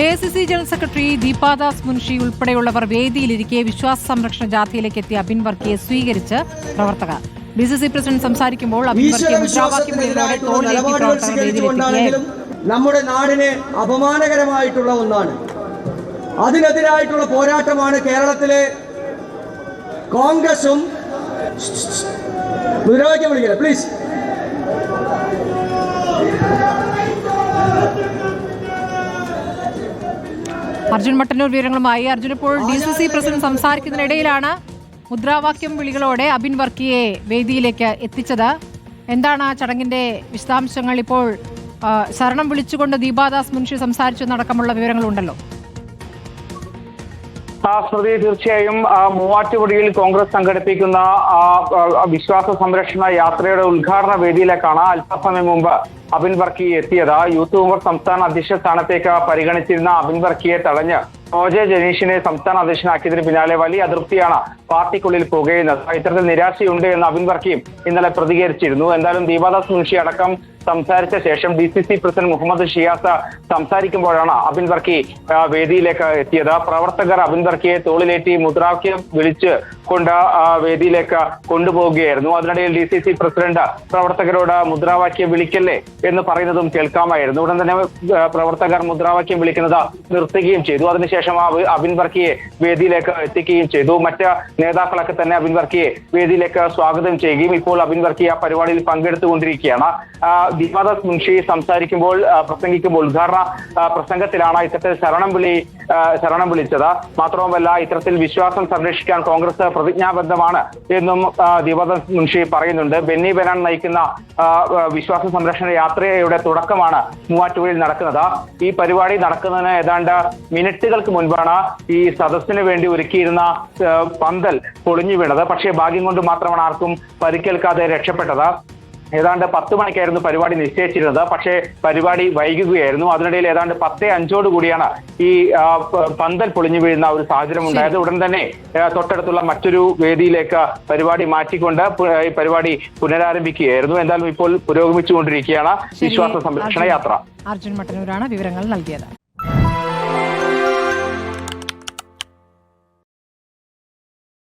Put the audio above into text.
AICC general secretary Deepa Das Munshi ഉൾപ്പെടെയുള്ളവർ വേദിയിലിരിക്കെ വിശ്വാസ സംരക്ഷണ ജാഥയിലേക്ക് എത്തിയ അബിൻ വർക്കിയെ സ്വീകരിച്ച് പ്രവർത്തകർ. DCC പ്രസിഡന്റ് സംസാരിക്കുമ്പോൾ അബിൻ വർക്കിയെ മുദ്രാവാക്യം വിളികളോടെ തോളിലേറ്റി പ്രവർത്തകർ വേദിയിലെത്തിക്കുകയായിരുന്നു. നമ്മുടെ നാടിന് അപമാനകരമായിട്ടുള്ള ഒന്നാണ്. അതിനെതിരായിട്ടുള്ള പോരാട്ടമാണ് കേരളത്തിലെ കോൺഗ്രസും. മുദ്രാവാക്യം വിളിക്കുക പ്ലീസ്. അർജുൻ മട്ടന്നൂർ വിവരങ്ങളുമായി. അർജുൻ, ഇപ്പോൾ DCC പ്രസിഡന്റ് സംസാരിക്കുന്നതിനിടയിലാണ് മുദ്രാവാക്യം വിളികളോടെ അബിൻ വർക്കിയെ വേദിയിലേക്ക് എത്തിച്ചത്. എന്താണ് ആ ചടങ്ങിന്റെ വിശദാംശങ്ങൾ? ഇപ്പോൾ ശരണം വിളിച്ചുകൊണ്ട് ദീപാദാസ് മുൻഷി സംസാരിച്ചെന്നടക്കമുള്ള വിവരങ്ങളുണ്ടല്ലോ. സ്മൃതി, തീർച്ചയായും മൂവാറ്റുപുഴയിൽ കോൺഗ്രസ് സംഘടിപ്പിക്കുന്ന വിശ്വാസ സംരക്ഷണ യാത്രയുടെ ഉദ്ഘാടന വേദിയിലേക്കാണ് അല്പസമയം മുമ്പ് അബിൻ വർക്കി എത്തിയത്. യൂത്ത് കോൺഗ്രസ് സംസ്ഥാന അധ്യക്ഷ സ്ഥാനത്തേക്ക് പരിഗണിച്ചിരുന്ന അബിൻ വർക്കിയെ തടഞ്ഞ് OJ ജനീഷിനെ സംസ്ഥാന അധ്യക്ഷനാക്കിയതിന് പിന്നാലെ വലിയ അതൃപ്തിയാണ് പാർട്ടിക്കുള്ളിൽ പുകയുന്നത്. ഇത്തരത്തിൽ നിരാശയുണ്ട് എന്ന് അബിൻ വർക്കിയും ഇന്നലെ പ്രതികരിച്ചിരുന്നു. എന്തായാലും ദീപാദാസ് മുൻഷി അടക്കം സംസാരിച്ച ശേഷം DCC പ്രസിഡന്റ് മുഹമ്മദ് ഷിയാസ് സംസാരിക്കുമ്പോഴാണ് അബിൻ വർക്കി വേദിയിലേക്ക് എത്തിയത്. പ്രവർത്തകർ അബിൻ വർക്കിയെ തോളിലേറ്റി മുദ്രാവാക്യം വിളിച്ച് കൊണ്ട് വേദിയിലേക്ക് കൊണ്ടുപോവുകയായിരുന്നു. അതിനിടയിൽ DCC പ്രസിഡന്റ് പ്രവർത്തകരോട് മുദ്രാവാക്യം വിളിക്കല്ലേ എന്ന് പറയുന്നതും കേൾക്കാമായിരുന്നു. ഉടൻ തന്നെ പ്രവർത്തകർ മുദ്രാവാക്യം വിളിക്കുന്നത് നിർത്തുകയും ചെയ്തു. അതിനുശേഷം അബിൻ വർക്കിയെ വേദിയിലേക്ക് എത്തിക്കുകയും ചെയ്തു. മറ്റ് നേതാക്കളൊക്കെ തന്നെ അബിൻ വർക്കിയെ വേദിയിലേക്ക് സ്വാഗതം ചെയ്യുകയും ഇപ്പോൾ അബിൻ വർക്കി ആ പരിപാടിയിൽ പങ്കെടുത്തുകൊണ്ടിരിക്കുകയാണ്. ദീപാദാസ് മുൻഷി പ്രസംഗിക്കുമ്പോൾ ഉദ്ഘാടന പ്രസംഗത്തിലാണ് ഇത്തരത്തിൽ ശരണം വിളിച്ചത്. മാത്രവുമല്ല, ഇത്തരത്തിൽ വിശ്വാസം സംരക്ഷിക്കാൻ കോൺഗ്രസ് പ്രതിജ്ഞാബദ്ധമാണ് എന്നും ദീപാദാസ് മുൻഷി പറയുന്നുണ്ട്. ബെന്നി ബെനാൻ നയിക്കുന്ന വിശ്വാസ സംരക്ഷണ യാത്രയുടെ തുടക്കമാണ് മൂവാറ്റുപുഴയിൽ നടക്കുന്നത്. ഈ പരിപാടി നടക്കുന്നതിന് ഏതാണ്ട് മിനിറ്റുകൾക്ക് മുൻപാണ് ഈ സദസ്സിന് വേണ്ടി ഒരുക്കിയിരുന്ന പന്തൽ പൊളിഞ്ഞു വീണത്. പക്ഷേ ഭാഗ്യം കൊണ്ട് മാത്രമാണ് ആർക്കും പരിക്കേൽക്കാതെ രക്ഷപ്പെട്ടത്. ഏതാണ്ട് 10 മണിക്കായിരുന്നു പരിപാടി നിശ്ചയിച്ചിരുന്നത്. പക്ഷേ പരിപാടി വൈകുകയായിരുന്നു. അതിനിടയിൽ ഏതാണ്ട് 10:05 കൂടിയാണ് ഈ പന്തൽ പൊളിഞ്ഞു വീഴുന്ന ഒരു സാഹചര്യം ഉണ്ടായത്. ഉടൻ തന്നെ തൊട്ടടുത്തുള്ള മറ്റൊരു വേദിയിലേക്ക് പരിപാടി മാറ്റിക്കൊണ്ട് ഈ പരിപാടി പുനരാരംഭിക്കുകയായിരുന്നു. എന്തായാലും ഇപ്പോൾ പുരോഗമിച്ചുകൊണ്ടിരിക്കുകയാണ് വിശ്വാസ സംരക്ഷണ യാത്ര. അർജുൻ മട്ടന്നൂരാണ് വിവരങ്ങൾ നൽകിയത്.